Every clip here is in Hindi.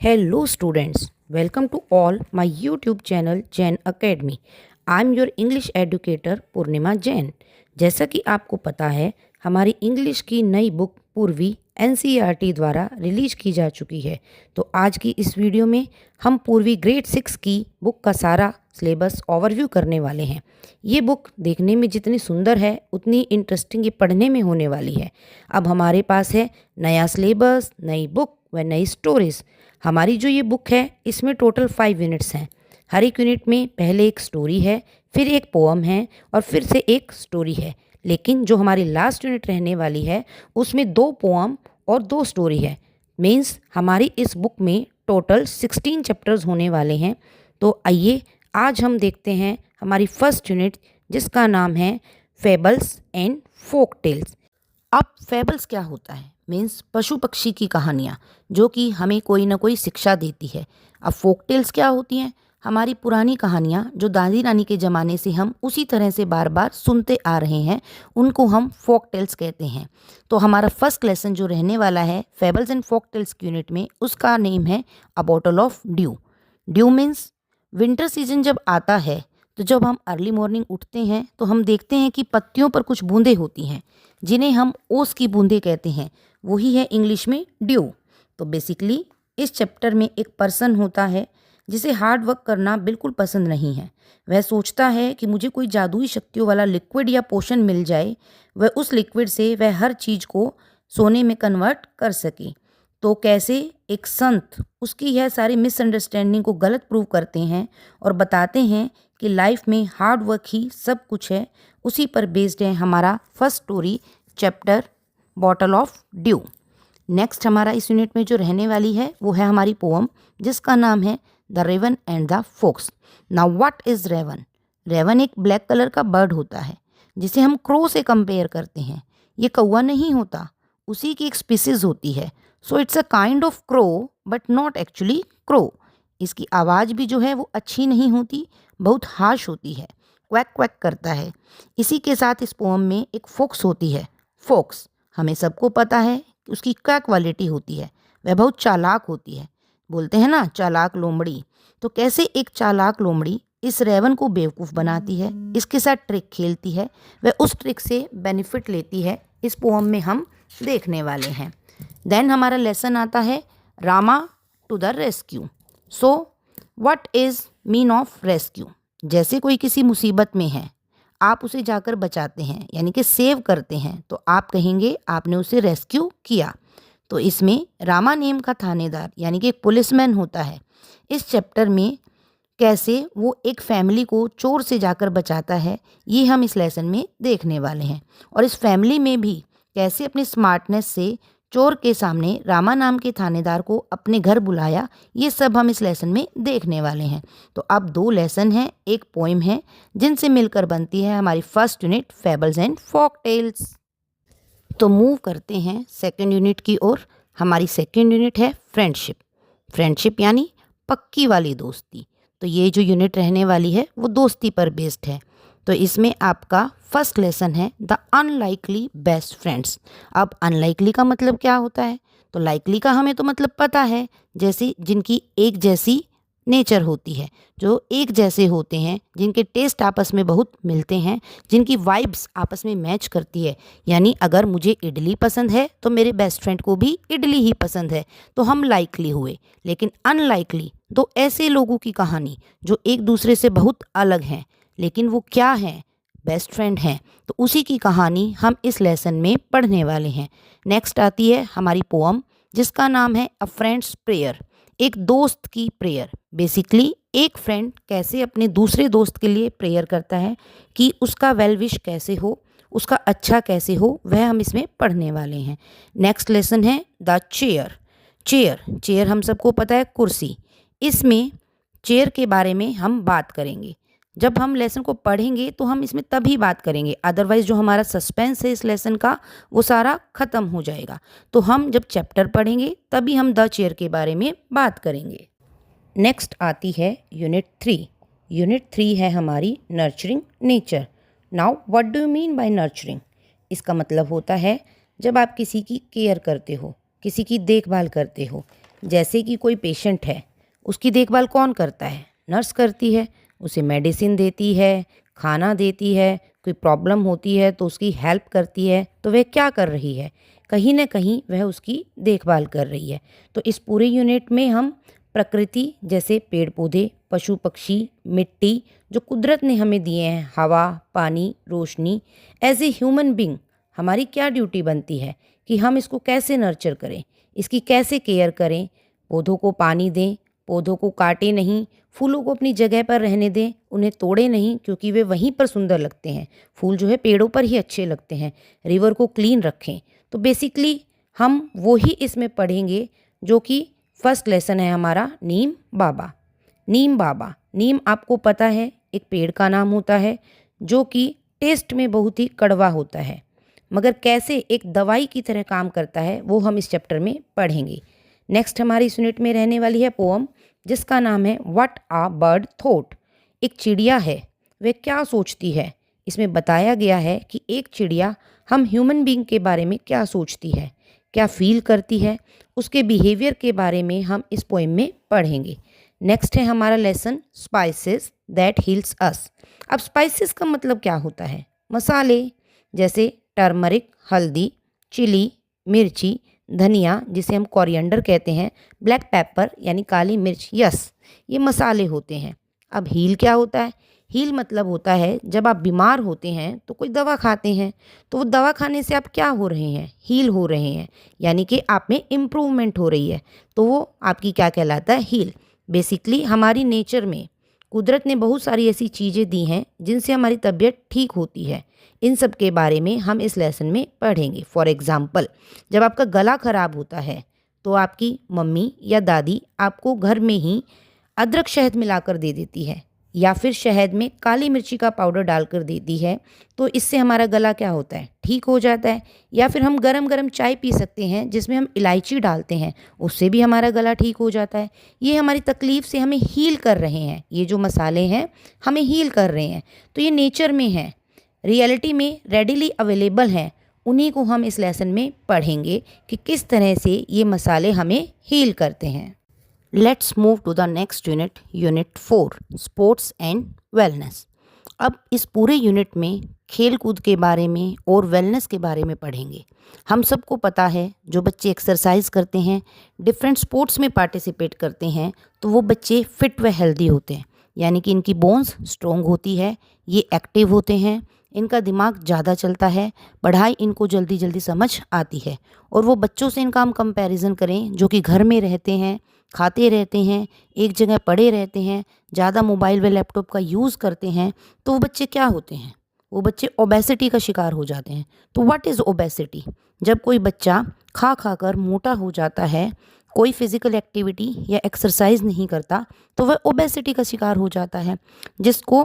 Hello students, welcome to all my YouTube channel Jain Academy. I am your English educator पूर्णिमा जैन। जैसा कि आपको पता है, हमारी इंग्लिश की नई बुक पूर्वी NCERT द्वारा रिलीज की जा चुकी है। तो आज की इस वीडियो में हम पूर्वी ग्रेड 6 की बुक का सारा सिलेबस ओवरव्यू करने वाले हैं। ये बुक देखने में जितनी सुंदर है उतनी इंटरेस्टिंग ये पढ़ने में होने वाली है। अब हमारे पास है नया सिलेबस, नई बुक व नई स्टोरीज। हमारी जो ये बुक है इसमें टोटल 5 यूनिट्स हैं। हर एक यूनिट में पहले एक स्टोरी है, फिर एक पोअम है और फिर से एक स्टोरी है। लेकिन जो हमारी लास्ट यूनिट रहने वाली है उसमें 2 पोअम और 2 स्टोरी है। मीन्स हमारी इस बुक में टोटल 16 चैप्टर्स होने वाले हैं। तो आइए आज हम देखते हैं हमारी फर्स्ट यूनिट, जिसका नाम है फेबल्स एंड फोक टेल्स। अब फेबल्स क्या होता है? मीन्स पशु पक्षी की कहानियाँ जो कि हमें कोई ना कोई शिक्षा देती है। अब फोक टेल्स क्या होती हैं? हमारी पुरानी कहानियाँ जो दादी नानी के ज़माने से हम उसी तरह से बार बार सुनते आ रहे हैं, उनको हम फोक टेल्स कहते हैं। तो हमारा फर्स्ट लेसन जो रहने वाला है फेबल्स एंड फोक टेल्स की यूनिट में, उसका नेम है अ bottle of due. Due means winter season जब आता है तो जब हम अर्ली मॉर्निंग उठते हैं तो हम देखते हैं कि पत्तियों पर कुछ बूंदें होती हैं, जिन्हें हम ओस की बूंदें कहते हैं। वही है इंग्लिश में ड्यू। तो बेसिकली इस चैप्टर में एक पर्सन होता है जिसे हार्ड वर्क करना बिल्कुल पसंद नहीं है। वह सोचता है कि मुझे कोई जादुई शक्तियों वाला लिक्विड या पोशन मिल जाए, वह उस लिक्विड से वह हर चीज़ को सोने में कन्वर्ट कर सके। तो कैसे एक संत उसकी यह सारी मिसअंडरस्टैंडिंग को गलत प्रूव करते हैं और बताते हैं कि लाइफ में हार्ड वर्क ही सब कुछ है। उसी पर बेस्ड है हमारा first story, chapter bottle of due. Next हमारा इस यूनिट में जो रहने वाली है वो है हमारी पोअम, जिसका नाम है the raven and the fox. Now what is raven? Raven एक ब्लैक कलर का बर्ड होता है जिसे हम क्रो से कंपेयर करते हैं। ये कौवा नहीं होता, उसी की एक स्पीसीज होती है। So it's a kind of crow but not actually crow. इसकी आवाज़ भी जो है वो अच्छी नहीं होती, बहुत हार्श होती है, क्वैक क्वैक करता है। इसी के साथ इस पोअम में एक फोक्स होती है। फोक्स हमें सबको पता है कि उसकी क्या क्वालिटी होती है, वह बहुत चालाक होती है। बोलते हैं ना, चालाक लोमड़ी। तो कैसे एक चालाक लोमड़ी इस रेवन को बेवकूफ़ बनाती है, इसके साथ ट्रिक खेलती है, वह उस ट्रिक से बेनिफिट लेती है, इस पोअम में हम देखने वाले हैं। देन हमारा लेसन आता है Rama to the rescue. So what is mean of rescue? जैसे कोई किसी मुसीबत में है, आप उसे जाकर बचाते हैं यानी कि सेव करते हैं, तो आप कहेंगे आपने उसे रेस्क्यू किया। तो इसमें रामा नेम का थानेदार यानी कि एक पुलिसमैन होता है। इस चैप्टर में कैसे वो एक फैमिली को चोर से जाकर बचाता है, ये हम इस लेसन में देखने वाले हैं। और इस फैमिली में भी कैसे अपनी स्मार्टनेस से चोर के सामने रामा नाम के थानेदार को अपने घर बुलाया, ये सब हम इस लेसन में देखने वाले हैं। तो अब 2 लेसन हैं, एक पोइम है, जिनसे मिलकर बनती है हमारी first unit fables and folk tales. तो मूव करते हैं सेकंड यूनिट की ओर। हमारी सेकंड यूनिट है फ्रेंडशिप। फ्रेंडशिप यानी पक्की वाली दोस्ती। तो ये जो यूनिट रहने वाली है वो दोस्ती पर बेस्ड है। तो इसमें आपका फर्स्ट लेसन है द अनलाइकली बेस्ट फ्रेंड्स। अब अनलाइकली का मतलब क्या होता है? तो लाइकली का हमें तो मतलब पता है, जैसे जिनकी एक जैसी नेचर होती है, जो एक जैसे होते हैं, जिनके टेस्ट आपस में बहुत मिलते हैं, जिनकी वाइब्स आपस में मैच करती है। यानी अगर मुझे इडली पसंद है तो मेरे बेस्ट फ्रेंड को भी इडली ही पसंद है, तो हम लाइकली हुए। लेकिन अनलाइकली तो ऐसे लोगों की कहानी जो एक दूसरे से बहुत अलग हैं, लेकिन वो क्या हैं? बेस्ट फ्रेंड हैं। तो उसी की कहानी हम इस लेसन में पढ़ने वाले हैं। नेक्स्ट आती है हमारी पोअम, जिसका नाम है अ फ्रेंड्स प्रेयर। एक दोस्त की प्रेयर। बेसिकली एक फ्रेंड कैसे अपने दूसरे दोस्त के लिए प्रेयर करता है कि उसका वेल विश कैसे हो, उसका अच्छा कैसे हो, वह हम इसमें पढ़ने वाले हैं। नेक्स्ट लेसन है द चेयर। चेयर चेयर हम सबको पता है, कुर्सी। इसमें चेयर के बारे में हम बात करेंगे। जब हम लेसन को पढ़ेंगे तो हम इसमें तभी बात करेंगे, अदरवाइज जो हमारा सस्पेंस है इस लेसन का वो सारा ख़त्म हो जाएगा। तो हम जब चैप्टर पढ़ेंगे तभी हम द चेयर के बारे में बात करेंगे। नेक्स्ट आती है यूनिट 3। यूनिट 3 है हमारी nurturing nature. Now what do you mean by nurturing? इसका मतलब होता है जब आप किसी की केयर करते हो, किसी की देखभाल करते हो, जैसे कि कोई पेशेंट है, उसकी देखभाल कौन करता है? नर्स करती है। उसे मेडिसिन देती है, खाना देती है, कोई प्रॉब्लम होती है तो उसकी हेल्प करती है। तो वह क्या कर रही है? कहीं न कहीं वह उसकी देखभाल कर रही है। तो इस पूरे यूनिट में हम प्रकृति जैसे पेड़-पौधे, पशु-पक्षी, मिट्टी जो कुदरत ने हमें दिए हैं, हवा, पानी, रोशनी, एज़ ए ह्यूमन बीइंग हमारी क्या ड्यूटी बनती है कि हम इसको कैसे नर्चर करें, इसकी कैसे केयर करें, पौधों को पानी दें, पौधों को काटें नहीं, फूलों को अपनी जगह पर रहने दें, उन्हें तोड़ें नहीं क्योंकि वे वहीं पर सुंदर लगते हैं। फूल जो है पेड़ों पर ही अच्छे लगते हैं। रिवर को क्लीन रखें। तो बेसिकली हम वो ही इसमें पढ़ेंगे जो कि फर्स्ट लेसन है हमारा नीम बाबा। नीम बाबा, नीम आपको पता है एक पेड़ का नाम होता है जो कि टेस्ट में बहुत ही कड़वा होता है, मगर कैसे एक दवाई की तरह काम करता है वो हम इस चैप्टर में पढ़ेंगे। नेक्स्ट हमारी इस यूनिट में रहने वाली है पोअम जिसका नाम है व्हाट आ बर्ड थॉट। एक चिड़िया है, वह क्या सोचती है। इसमें बताया गया है कि एक चिड़िया हम ह्यूमन बीइंग के बारे में क्या सोचती है, क्या फील करती है, उसके बिहेवियर के बारे में हम इस पोएम में पढ़ेंगे। नेक्स्ट है हमारा लेसन स्पाइसेस दैट हील्स अस। अब स्पाइसेस का मतलब क्या होता है? मसाले, जैसे टर्मरिक हल्दी, चिली मिर्ची, धनिया जिसे हम कोरिएंडर कहते हैं, ब्लैक पेपर यानी काली मिर्च, यस ये मसाले होते हैं। अब हील क्या होता है? हील मतलब होता है जब आप बीमार होते हैं तो कोई दवा खाते हैं, तो वो दवा खाने से आप क्या हो रहे हैं? हील हो रहे हैं, यानी कि आप में इम्प्रूवमेंट हो रही है, तो वो आपकी क्या कहलाता है? हील। बेसिकली हमारी नेचर में कुदरत ने बहुत सारी ऐसी चीज़ें दी हैं जिनसे हमारी तबीयत ठीक होती है। इन सब के बारे में हम इस लेसन में पढ़ेंगे। फॉर एग्ज़ाम्पल, जब आपका गला ख़राब होता है तो आपकी मम्मी या दादी आपको घर में ही अदरक शहद मिलाकर दे देती है, या फिर शहद में काली मिर्ची का पाउडर डालकर देती है, तो इससे हमारा गला क्या होता है? ठीक हो जाता है। या फिर हम गरम गरम चाय पी सकते हैं जिसमें हम इलायची डालते हैं, उससे भी हमारा गला ठीक हो जाता है। ये हमारी तकलीफ़ से हमें हील कर रहे हैं, ये जो मसाले हैं हमें हील कर रहे हैं। तो ये नेचर में है, रियलिटी में रेडिली अवेलेबल हैं, उन्हीं को हम इस लेसन में पढ़ेंगे कि किस तरह से ये मसाले हमें हील करते हैं। Let's move to the next unit, unit 4 sports and wellness. अब इस पूरे यूनिट में खेल कूद के बारे में और वेलनेस के बारे में पढ़ेंगे। हम सबको पता है जो बच्चे एक्सरसाइज करते हैं, डिफरेंट स्पोर्ट्स में पार्टिसिपेट करते हैं, तो वो बच्चे फिट व हेल्दी होते हैं, यानी कि इनकी बोन्स स्ट्रॉन्ग होती है, ये एक्टिव होते हैं, इनका दिमाग ज़्यादा चलता है, पढ़ाई इनको जल्दी जल्दी समझ आती है। और वो बच्चों से इनका हम कंपैरिजन करें जो कि घर में रहते हैं, खाते रहते हैं, एक जगह पड़े रहते हैं, ज़्यादा मोबाइल व लैपटॉप का यूज़ करते हैं, तो वो बच्चे क्या होते हैं? वो बच्चे ओबेसिटी का शिकार हो जाते हैं। तो व्हाट इज़ ओबेसिटी? जब कोई बच्चा खा खा कर मोटा हो जाता है, कोई फिज़िकल एक्टिविटी या एक्सरसाइज नहीं करता, तो वह ओबेसिटी का शिकार हो जाता है, जिसको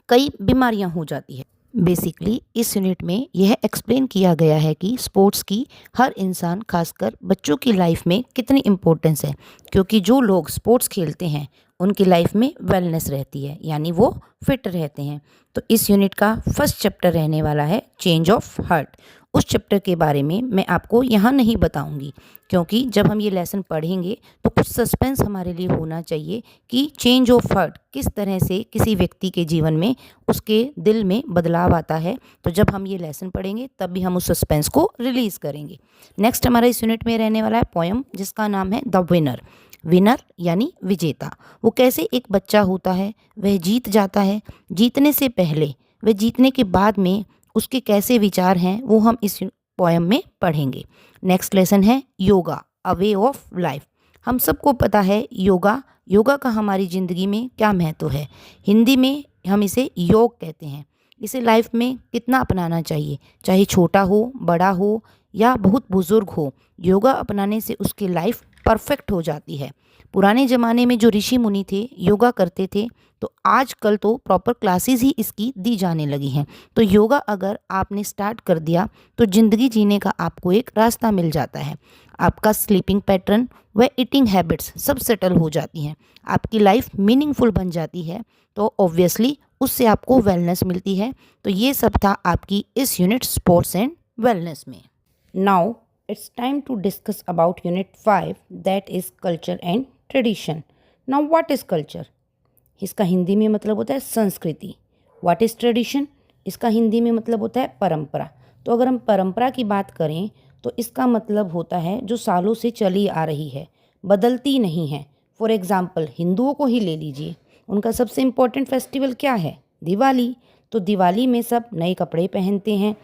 कई बीमारियां हो जाती है। बेसिकली इस यूनिट में यह एक्सप्लेन किया गया है कि स्पोर्ट्स की हर इंसान, खासकर बच्चों की लाइफ में कितनी इम्पोर्टेंस है, क्योंकि जो लोग स्पोर्ट्स खेलते हैं उनकी लाइफ में वेलनेस रहती है, यानी वो फिट रहते हैं। तो इस यूनिट का फर्स्ट चैप्टर रहने वाला है चेंज ऑफ हार्ट। उस चैप्टर के बारे में मैं आपको यहाँ नहीं बताऊंगी, क्योंकि जब हम ये लेसन पढ़ेंगे तो कुछ सस्पेंस हमारे लिए होना चाहिए कि चेंज ऑफ हार्ट किस तरह से किसी व्यक्ति के जीवन में उसके दिल में बदलाव आता है। तो जब हम ये लेसन पढ़ेंगे तब भी हम उस सस्पेंस को रिलीज़ करेंगे। नेक्स्ट हमारा इस यूनिट में रहने वाला है पोएम जिसका नाम है द विनर। विनर यानी विजेता। वो कैसे एक बच्चा होता है, वह जीत जाता है, जीतने से पहले वह जीतने के बाद में उसके कैसे विचार हैं वो हम इस पोएम में पढ़ेंगे। नेक्स्ट लेसन है योगा, अ वे ऑफ लाइफ। हम सबको पता है योगा का हमारी ज़िंदगी में क्या महत्व है। हिंदी में हम इसे योग कहते हैं। इसे लाइफ में कितना अपनाना चाहिए, चाहे छोटा हो, बड़ा हो या बहुत बुजुर्ग हो, योगा अपनाने से उसकी लाइफ परफेक्ट हो जाती है। पुराने ज़माने में जो ऋषि मुनि थे योगा करते थे, तो आजकल तो प्रॉपर क्लासेस ही इसकी दी जाने लगी हैं। तो योगा अगर आपने स्टार्ट कर दिया तो ज़िंदगी जीने का आपको एक रास्ता मिल जाता है। आपका स्लीपिंग पैटर्न व ईटिंग हैबिट्स सब सेटल हो जाती हैं, आपकी लाइफ मीनिंगफुल बन जाती है, तो ऑब्वियसली उससे आपको वेलनेस मिलती है। तो ये सब था आपकी इस यूनिट स्पोर्ट्स एंड वेलनेस में। Now it's time to discuss about Unit 5, that is Culture and Tradition. Now, what is culture? इसका हिंदी में मतलब होता है संस्कृति. What is tradition? इसका हिंदी में मतलब होता है परंपरा. तो अगर हम परंपरा की बात करें तो इसका मतलब होता है जो सालों से चली आ रही है, बदलती नहीं है. फॉर एग्ज़ाम्पल हिंदुओं को ही ले लीजिए, उनका सबसे इम्पोर्टेंट फेस्टिवल क्या है? दिवाली. तो दिवाली में सब नए कपड़े पहनते हैं,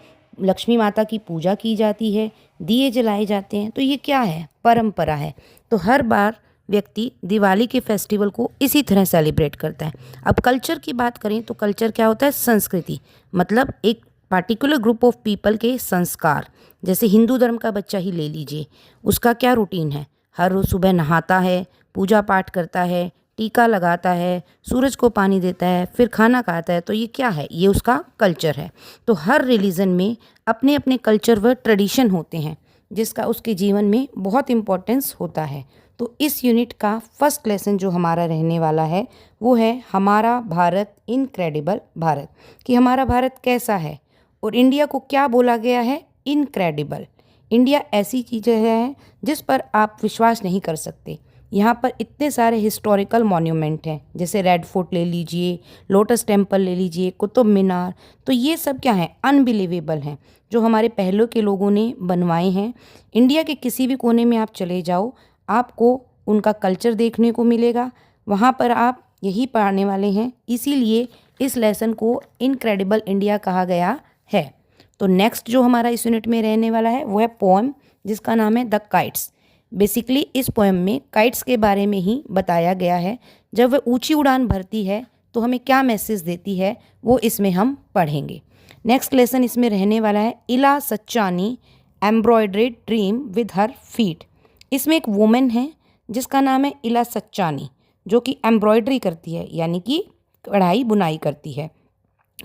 लक्ष्मी माता की पूजा की जाती है, दिए जलाए जाते हैं. तो ये क्या है? परंपरा है. तो हर बार व्यक्ति दिवाली के फेस्टिवल को इसी तरह सेलिब्रेट करता है. अब कल्चर की बात करें तो कल्चर क्या होता है? संस्कृति. मतलब एक पार्टिकुलर ग्रुप ऑफ पीपल के संस्कार. जैसे हिंदू धर्म का बच्चा ही ले लीजिए, उसका क्या रूटीन है? हर रोज़ सुबह नहाता है, पूजा पाठ करता है, टीका लगाता है, सूरज को पानी देता है, फिर खाना खाता है. तो ये क्या है? ये उसका कल्चर है. तो हर रिलीजन में अपने अपने कल्चर व ट्रेडिशन होते हैं जिसका उसके जीवन में बहुत इम्पोर्टेंस होता है. तो इस यूनिट का फर्स्ट लेसन जो हमारा रहने वाला है वो है हमारा भारत इनक्रेडिबल भारत. कि हमारा भारत कैसा है और इंडिया को क्या बोला गया है? इनक्रेडिबल. इंडिया ऐसी चीज़ें हैं जिस पर आप विश्वास नहीं कर सकते. यहाँ पर इतने सारे हिस्टोरिकल मॉन्यूमेंट हैं, जैसे रेड फोर्ट ले लीजिए, लोटस टेम्पल ले लीजिए, कुतुब मीनार. तो ये सब क्या है? अनबिलीवेबल हैं, जो हमारे पहले के लोगों ने बनवाए हैं. इंडिया के किसी भी कोने में आप चले जाओ, आपको उनका कल्चर देखने को मिलेगा. वहाँ पर आप यही पढ़ने वाले हैं. इसीलिए इस लेसन को इनक्रेडिबल इंडिया कहा गया है. तो नेक्स्ट जो हमारा इस यूनिट में रहने वाला है वो है पोएम, जिसका नाम है द काइट्स. बेसिकली इस पोएम में काइट्स के बारे में ही बताया गया है. जब वह ऊंची उड़ान भरती है तो हमें क्या मैसेज देती है वो इसमें हम पढ़ेंगे. नेक्स्ट लेसन इसमें रहने वाला है Ila Sachani embroidered dream with her feet. इसमें एक वुमेन है जिसका नाम है इला सच्चानी, जो कि एम्ब्रॉयड्री करती है, यानी कि कढ़ाई बुनाई करती है.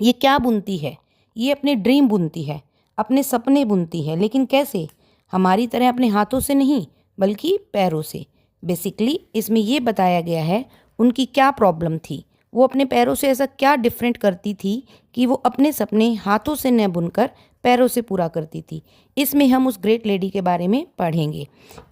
ये क्या बुनती है? ये अपने ड्रीम बुनती है, अपने सपने बुनती है. लेकिन कैसे? हमारी तरह अपने हाथों से नहीं, बल्कि पैरों से. बेसिकली इसमें ये बताया गया है उनकी क्या प्रॉब्लम थी, वो अपने पैरों से ऐसा क्या डिफरेंट करती थी कि वो अपने सपने हाथों से न बुनकर पैरों से पूरा करती थी. इसमें हम उस ग्रेट लेडी के बारे में पढ़ेंगे.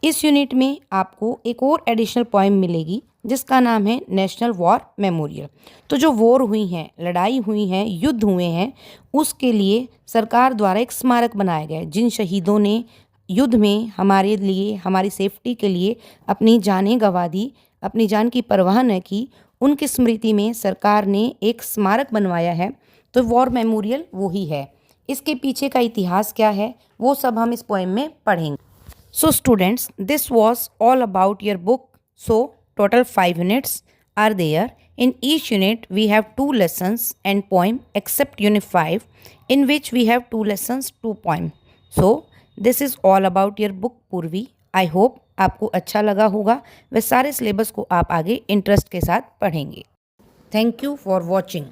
इस यूनिट में आपको एक और एडिशनल पोएम मिलेगी जिसका नाम है नेशनल वॉर मेमोरियल. तो जो वॉर हुई हैं, लड़ाई हुई हैं, युद्ध हुए हैं, उसके लिए सरकार द्वारा एक स्मारक बनाया गया है. जिन शहीदों ने युद्ध में हमारे लिए, हमारी सेफ्टी के लिए अपनी जानें गंवा दी, अपनी जान की परवाह न की, उनकी स्मृति में सरकार ने एक स्मारक बनवाया है. तो वॉर मेमोरियल वही है. इसके पीछे का इतिहास क्या है वो सब हम इस पोएम में पढ़ेंगे. So students, this was all about your book. So total 5 units are there. In each unit we have 2 lessons and poem, except unit 5 in which we have 2 lessons 2 poem. So this is all about your book पूर्वी. I hope आपको अच्छा लगा होगा. वह सारे सिलेबस को आप आगे इंटरेस्ट के साथ पढ़ेंगे. Thank you for watching.